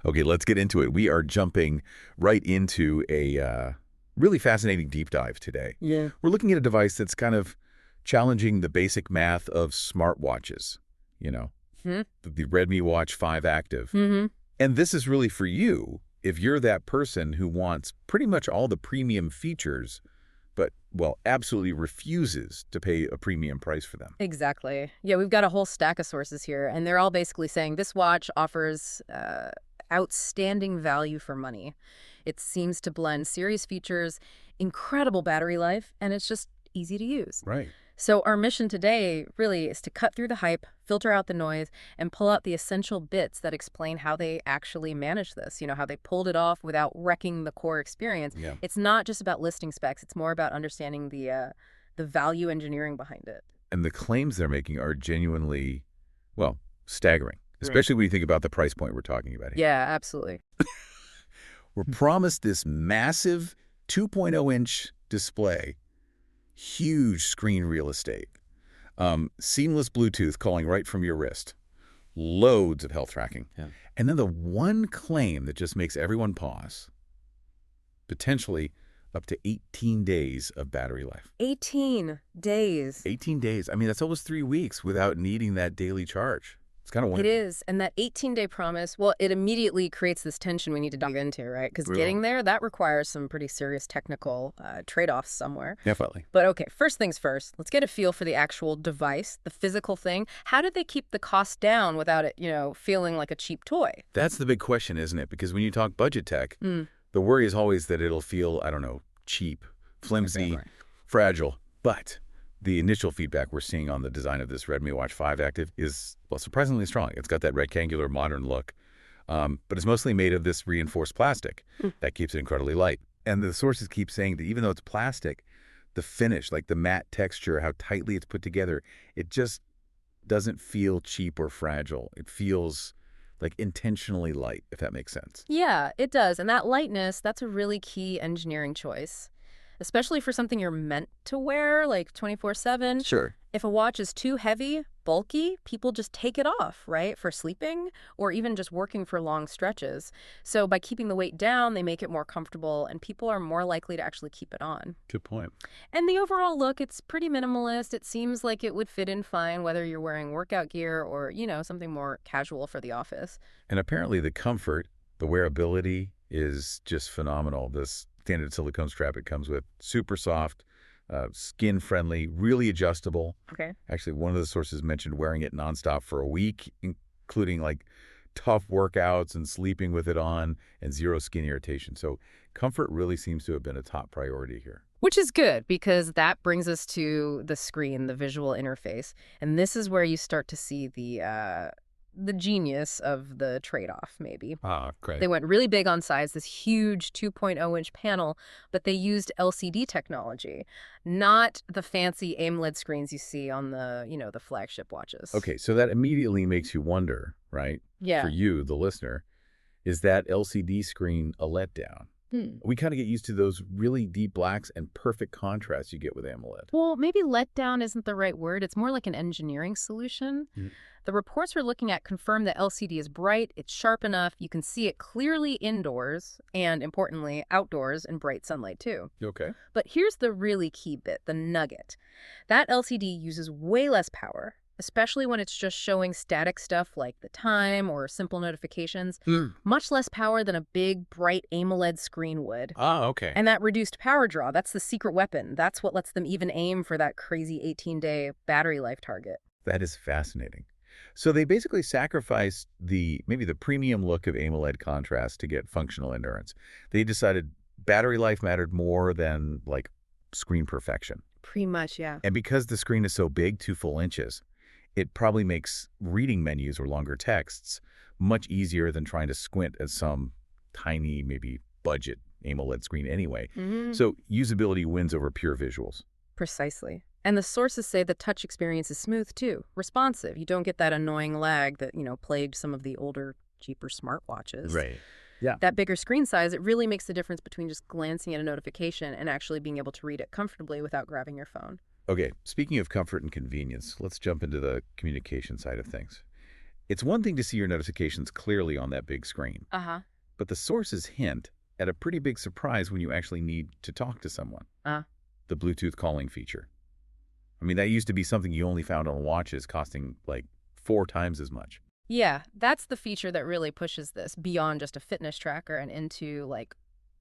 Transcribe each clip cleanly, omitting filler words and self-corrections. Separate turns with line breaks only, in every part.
Okay, let's get into it. We are jumping right into a really fascinating deep dive today.
Yeah.
We're looking at a device that's kind of challenging the basic math of smartwatches, you know,
Hmm?
the Redmi Watch 5 Active.
Mm-hmm.
And this is really for you if you're that person who wants pretty much all the premium features, but, well, absolutely refuses to pay a premium price for them.
Exactly. Yeah, we've got a whole stack of sources here, and they're all basically saying this watch offers outstanding value for money. It seems to blend serious features, incredible battery life, and it's just easy to use.
Right.
So our mission today really is to cut through the hype, filter out the noise, and pull out the essential bits that explain how they actually manage this, how they pulled it off without wrecking the core experience.
Yeah.
It's not just about listing specs, it's more about understanding the value engineering behind it.
And the claims they're making are genuinely, well, staggering,
Right.
especially when you think about the price point we're talking about here.
Yeah, absolutely.
We're promised this massive 2.0-inch display, huge screen real estate, seamless Bluetooth calling right from your wrist, loads of health tracking.
Yeah.
And then the one claim that just makes everyone pause, potentially up to 18 days of battery life.
18 days.
18 days. I mean, that's almost 3 weeks without needing that daily charge. It's kind of
It
wonderful.
is. And that 18-day promise, well, it immediately creates this tension we need to dive into, right? Because
Real.
getting there, that requires some pretty serious technical trade-offs somewhere.
Definitely.
But okay, first things first, let's get a feel for the actual device, the physical thing. How did they keep the cost down without it, feeling like a cheap toy?
That's the big question, isn't it? Because when you talk budget tech,
Mm.
the worry is always that it'll feel, I don't know, cheap, flimsy,
Right.
fragile. But the initial feedback we're seeing on the design of this Redmi Watch 5 Active is, well, surprisingly strong. It's got that rectangular modern look, but it's mostly made of this reinforced plastic. That keeps it incredibly light. And the sources keep saying that even though it's plastic, the finish, like the matte texture, how tightly it's put together, it just doesn't feel cheap or fragile. It feels like intentionally light, if that makes sense.
Yeah, it does. And that lightness, that's a really key engineering choice, especially for something you're meant to wear, like 24/7.
Sure.
If a watch is too heavy, bulky, people just take it off, right? For sleeping or even just working for long stretches. So by keeping the weight down, they make it more comfortable and people are more likely to actually keep it on.
Good point.
And the overall look, it's pretty minimalist. It seems like it would fit in fine whether you're wearing workout gear or, something more casual for the office.
And apparently the comfort, the wearability is just phenomenal. This standard silicone strap it comes with, super soft, skin-friendly, really adjustable.
Okay.
Actually, one of the sources mentioned wearing it nonstop for a week, including like tough workouts and sleeping with it on and zero skin irritation. So comfort really seems to have been a top priority here.
Which is good because that brings us to the screen, the visual interface. And this is where you start to see the genius of the trade-off, maybe.
Ah, great.
They went really big on size, this huge 2.0-inch panel, but they used LCD technology, not the fancy AMOLED screens you see on the flagship watches.
Okay, so that immediately makes you wonder, right?
Yeah.
For you, the listener, is that LCD screen a letdown? We kind of get used to those really deep blacks and perfect contrast you get with AMOLED.
Well, maybe letdown isn't the right word. It's more like an engineering solution. The reports we're looking at confirm that LCD is bright, it's sharp enough, you can see it clearly indoors, and importantly, outdoors in bright sunlight too.
Okay.
But here's the really key bit, the nugget. That LCD uses way less power, especially when it's just showing static stuff like the time or simple notifications. Much less power than a big, bright AMOLED screen would.
Ah, okay.
And that reduced power draw, that's the secret weapon. That's what lets them even aim for that crazy 18-day battery life target.
That is fascinating. So they basically sacrificed maybe the premium look of AMOLED contrast to get functional endurance. They decided battery life mattered more than like screen perfection.
Pretty much, yeah.
And because the screen is so big, 2 full inches, it probably makes reading menus or longer texts much easier than trying to squint at some tiny, maybe budget AMOLED screen anyway. So usability wins over pure visuals.
Precisely. And the sources say the touch experience is smooth too, responsive. You don't get that annoying lag that, plagued some of the older, cheaper smartwatches.
Right. Yeah.
That bigger screen size, it really makes the difference between just glancing at a notification and actually being able to read it comfortably without grabbing your phone.
Okay, speaking of comfort and convenience, let's jump into the communication side of things. It's one thing to see your notifications clearly on that big screen,
Uh-huh.
but the sources hint at a pretty big surprise when you actually need to talk to someone. The Bluetooth calling feature. I mean, that used to be something you only found on watches costing like 4 times as much.
Yeah, that's the feature that really pushes this beyond just a fitness tracker and into, like,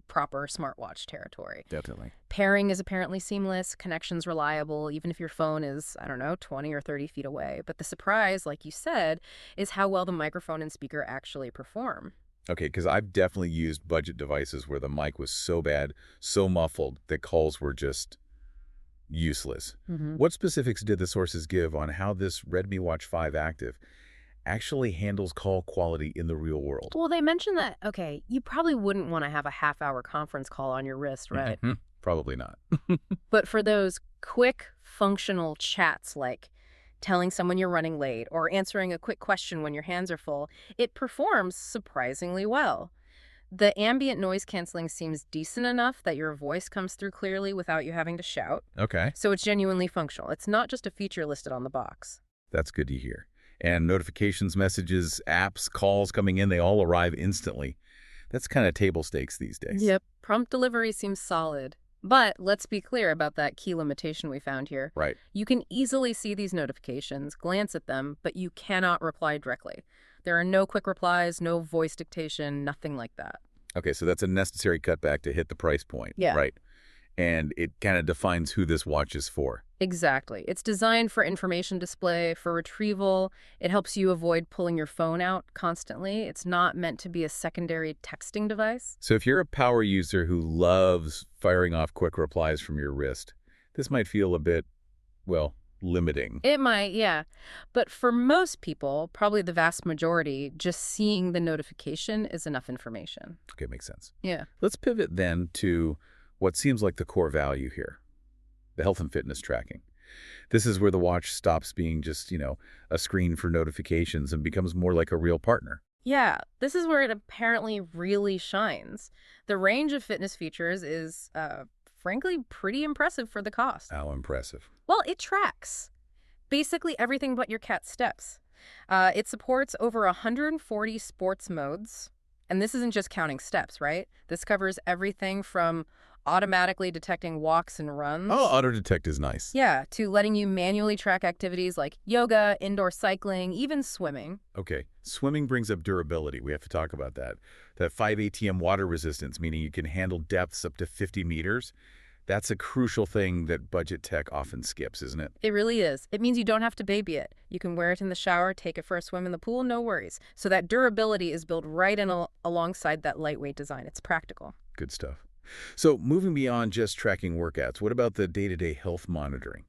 proper smartwatch territory.
Definitely.
Pairing is apparently seamless, connection's reliable, even if your phone is, I don't know, 20 or 30 feet away. But the surprise, like you said, is how well the microphone and speaker actually perform.
Okay, because I've definitely used budget devices where the mic was so bad, so muffled, that calls were just useless. What specifics did the sources give on how this Redmi Watch 5 Active actually handles call quality in the real world?
Well, they mentioned that, okay, you probably wouldn't want to have a half-hour conference call on your wrist, right?
Probably not.
But for those quick, functional chats like telling someone you're running late or answering a quick question when your hands are full, it performs surprisingly well. The ambient noise canceling seems decent enough that your voice comes through clearly without you having to shout.
Okay.
So it's genuinely functional. It's not just a feature listed on the box.
That's good to hear. And notifications, messages, apps, calls coming in, they all arrive instantly. That's kind of table stakes these days.
Yep. Prompt delivery seems solid. But let's be clear about that key limitation we found here.
Right.
You can easily see these notifications, glance at them, but you cannot reply directly. There are no quick replies, no voice dictation, nothing like that.
Okay, so that's a necessary cutback to hit the price point.
Yeah.
Right. And it kind of defines who this watch is for.
Exactly. It's designed for information display, for retrieval. It helps you avoid pulling your phone out constantly. It's not meant to be a secondary texting device.
So if you're a power user who loves firing off quick replies from your wrist, this might feel a bit, well, limiting.
It might, yeah. But for most people, probably the vast majority, just seeing the notification is enough information.
Okay, makes sense.
Yeah.
Let's pivot then to what seems like the core value here, the health and fitness tracking. This is where the watch stops being just, a screen for notifications and becomes more like a real partner.
Yeah, this is where it apparently really shines. The range of fitness features is, frankly, pretty impressive for the cost.
How impressive.
Well, it tracks basically everything but your cat's steps. It supports over 140 sports modes. And this isn't just counting steps, right? This covers everything from automatically detecting walks and runs.
Oh, auto-detect is nice.
Yeah, to letting you manually track activities like yoga, indoor cycling, even swimming.
Okay, swimming brings up durability. We have to talk about that. That 5 ATM water resistance, meaning you can handle depths up to 50 meters. That's a crucial thing that budget tech often skips, isn't it?
It really is. It means you don't have to baby it. You can wear it in the shower, take it for a swim in the pool, no worries. So that durability is built right in alongside that lightweight design. It's practical.
Good stuff. So moving beyond just tracking workouts, what about the day-to-day health monitoring?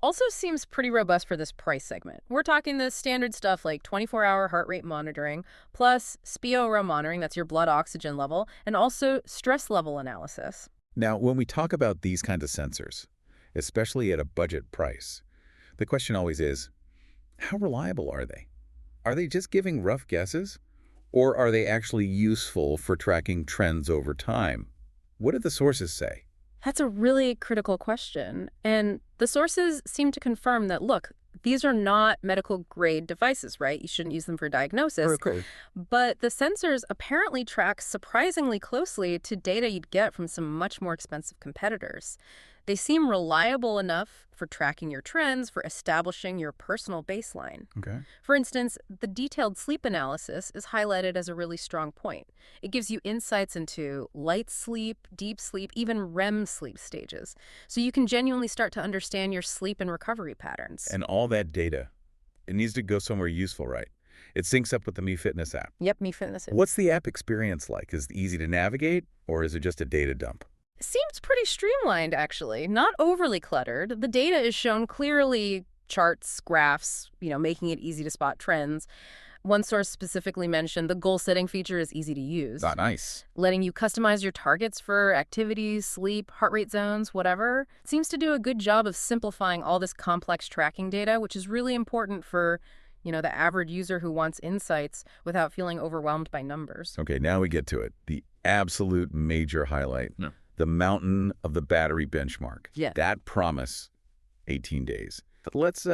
Also seems pretty robust for this price segment. We're talking the standard stuff like 24-hour heart rate monitoring, plus SpO₂ monitoring, that's your blood oxygen level, and also stress level analysis.
Now, when we talk about these kinds of sensors, especially at a budget price, the question always is, how reliable are they? Are they just giving rough guesses? Or are they actually useful for tracking trends over time? What do the sources say?
That's a really critical question. And the sources seem to confirm that, look, these are not medical-grade devices, right? You shouldn't use them for diagnosis.
Okay.
But the sensors apparently track surprisingly closely to data you'd get from some much more expensive competitors. They seem reliable enough for tracking your trends, for establishing your personal baseline.
Okay.
For instance, the detailed sleep analysis is highlighted as a really strong point. It gives you insights into light sleep, deep sleep, even REM sleep stages. So you can genuinely start to understand your sleep and recovery patterns.
And all that data, it needs to go somewhere useful, right? It syncs up with the Mi Fitness app.
Yep, Mi Fitness.
What's the app experience like? Is it easy to navigate, or is it just a data dump?
Seems pretty streamlined, actually. Not overly cluttered. The data is shown clearly, charts, graphs, making it easy to spot trends. One source specifically mentioned the goal-setting feature is easy to use.
Ah, nice.
Letting you customize your targets for activities, sleep, heart rate zones, whatever. It seems to do a good job of simplifying all this complex tracking data, which is really important for, the average user who wants insights without feeling overwhelmed by numbers.
Okay, now we get to it. The absolute major highlight.
No.
The mountain of the battery benchmark.
Yeah.
That promise, 18 days. But let's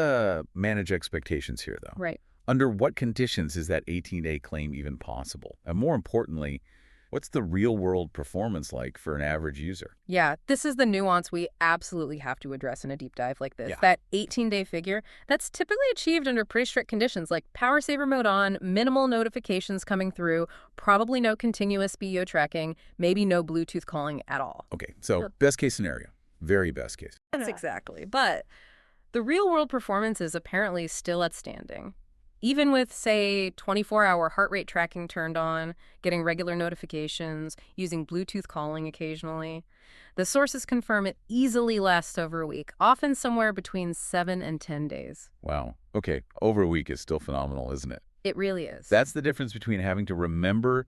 manage expectations here, though.
Right.
Under what conditions is that 18-day claim even possible? And more importantly, what's the real-world performance like for an average user?
Yeah, this is the nuance we absolutely have to address in a deep dive like this.
Yeah.
That 18-day figure, that's typically achieved under pretty strict conditions like power saver mode on, minimal notifications coming through, probably no continuous SpO₂ tracking, maybe no Bluetooth calling at all.
Okay, so best case scenario, very best case.
That's exactly. But the real-world performance is apparently still outstanding. Even with, say, 24-hour heart rate tracking turned on, getting regular notifications, using Bluetooth calling occasionally, the sources confirm it easily lasts over a week, often somewhere between 7 and 10 days.
Wow. Okay, over a week is still phenomenal, isn't it?
It really is.
That's the difference between having to remember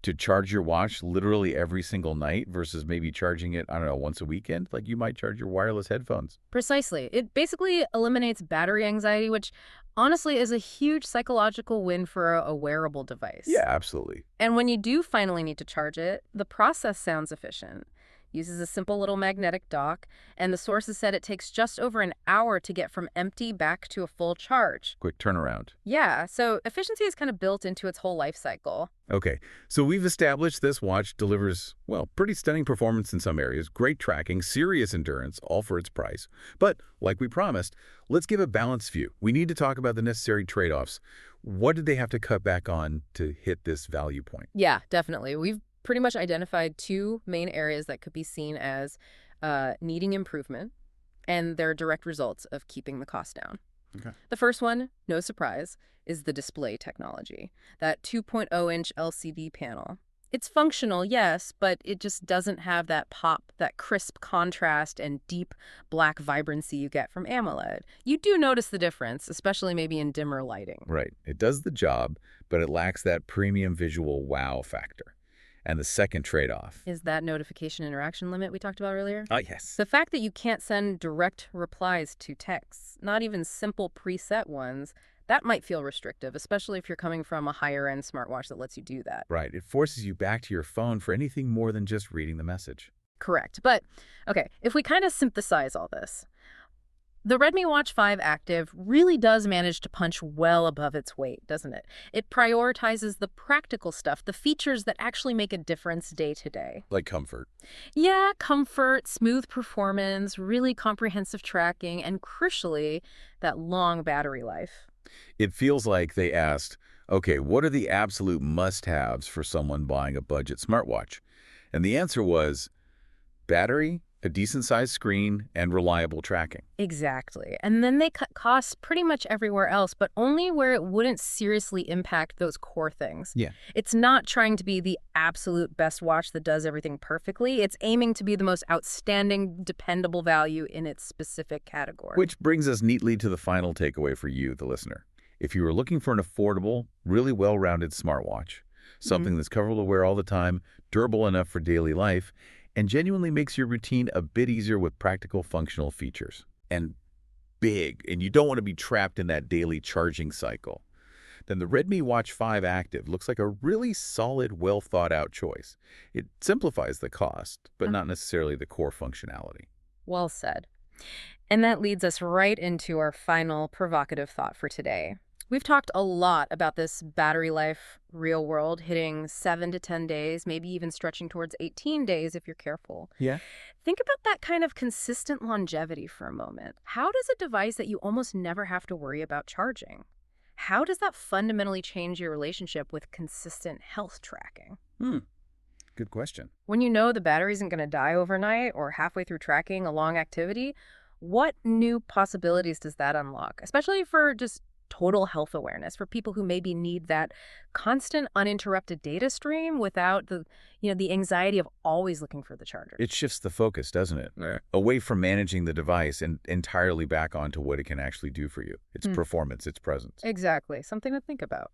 to charge your watch literally every single night versus maybe charging it, I don't know, once a weekend, like you might charge your wireless headphones.
Precisely. It basically eliminates battery anxiety, which honestly is a huge psychological win for a wearable device.
Yeah, absolutely.
And when you do finally need to charge it, the process sounds efficient. Uses a simple little magnetic dock, and the sources said it takes just over an hour to get from empty back to a full charge.
Quick turnaround.
Yeah, so efficiency is kind of built into its whole life cycle.
Okay, so we've established this watch delivers, well, pretty stunning performance in some areas, great tracking, serious endurance, all for its price. But, like we promised, let's give a balanced view. We need to talk about the necessary trade-offs. What did they have to cut back on to hit this value point?
Yeah, definitely. We've pretty much identified two main areas that could be seen as needing improvement, and their direct results of keeping the cost down.
Okay.
The first one, no surprise, is the display technology, that 2.0-inch LCD panel. It's functional, yes, but it just doesn't have that pop, that crisp contrast and deep black vibrancy you get from AMOLED. You do notice the difference, especially maybe in dimmer lighting.
Right. It does the job, but it lacks that premium visual wow factor. And the second trade-off
Is that notification interaction limit we talked about earlier?
yes.
The fact that you can't send direct replies to texts, not even simple preset ones, that might feel restrictive, especially if you're coming from a higher-end smartwatch that lets you do that.
Right. It forces you back to your phone for anything more than just reading the message.
Correct. But, okay, if we kind of synthesize all this, the Redmi Watch 5 Active really does manage to punch well above its weight, doesn't it? It prioritizes the practical stuff, the features that actually make a difference day to day.
Like comfort.
Yeah, comfort, smooth performance, really comprehensive tracking, and crucially, that long battery life.
It feels like they asked, okay, what are the absolute must-haves for someone buying a budget smartwatch? And the answer was battery, a decent-sized screen, and reliable tracking.
Exactly. And then they cut costs pretty much everywhere else, but only where it wouldn't seriously impact those core things.
Yeah.
It's not trying to be the absolute best watch that does everything perfectly. It's aiming to be the most outstanding, dependable value in its specific category.
Which brings us neatly to the final takeaway for you, the listener. If you were looking for an affordable, really well-rounded smartwatch, something that's comfortable to wear all the time, durable enough for daily life, and genuinely makes your routine a bit easier with practical functional features. And big, and you don't want to be trapped in that daily charging cycle, then the Redmi Watch 5 Active looks like a really solid, well-thought-out choice. It simplifies the cost, but not necessarily the core functionality.
Well said. And that leads us right into our final provocative thought for today. We've talked a lot about this battery life, real world, hitting 7 to 10 days, maybe even stretching towards 18 days if you're careful.
Yeah.
Think about that kind of consistent longevity for a moment. How does a device that you almost never have to worry about charging? How does that fundamentally change your relationship with consistent health tracking?
Good question.
When you know the battery isn't going to die overnight or halfway through tracking a long activity, what new possibilities does that unlock? Especially for just total health awareness, for people who maybe need that constant uninterrupted data stream without the anxiety of always looking for the charger.
It shifts the focus, doesn't it?
Yeah.
Away from managing the device and entirely back onto what it can actually do for you. Its performance, its presence.
Exactly. Something to think about.